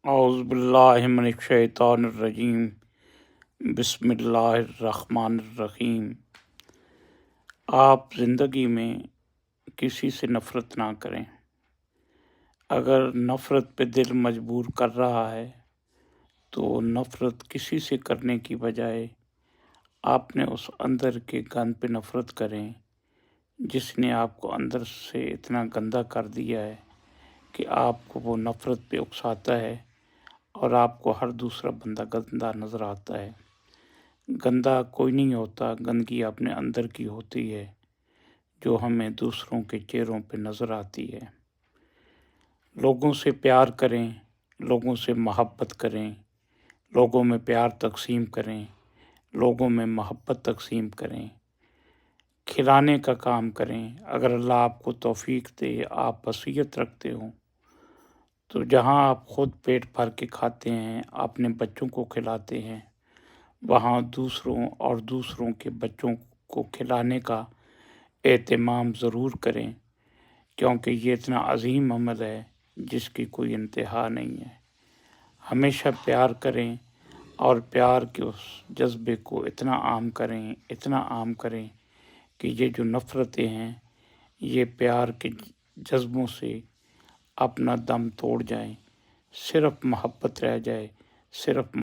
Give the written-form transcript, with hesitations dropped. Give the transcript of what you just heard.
اعوذ باللہ من الشیطان الرجیم، بسم اللہ الرحمن الرحیم۔ آپ زندگی میں کسی سے نفرت نہ کریں۔ اگر نفرت پہ دل مجبور کر رہا ہے تو نفرت کسی سے کرنے کی بجائے آپ نے اس اندر کے گند پہ نفرت کریں جس نے آپ کو اندر سے اتنا گندا کر دیا ہے کہ آپ کو وہ نفرت پہ اکساتا ہے اور آپ کو ہر دوسرا بندہ گندا نظر آتا ہے۔ گندا کوئی نہیں ہوتا، گندگی اپنے اندر کی ہوتی ہے جو ہمیں دوسروں کے چہروں پہ نظر آتی ہے۔ لوگوں سے پیار کریں، لوگوں سے محبت کریں، لوگوں میں پیار تقسیم کریں، لوگوں میں محبت تقسیم کریں، کھلانے کا کام کریں۔ اگر اللہ آپ کو توفیق دے، آپ بصیرت رکھتے ہوں تو جہاں آپ خود پیٹ بھر کے کھاتے ہیں، اپنے بچوں کو کھلاتے ہیں، وہاں دوسروں کے بچوں کو کھلانے کا اہتمام ضرور کریں، کیونکہ یہ اتنا عظیم عمل ہے جس کی کوئی انتہا نہیں ہے۔ ہمیشہ پیار کریں اور پیار کے اس جذبے کو اتنا عام کریں کہ یہ جو نفرتیں ہیں یہ پیار کے جذبوں سے اپنا دم توڑ جائیں، صرف محبت رہ جائے، صرف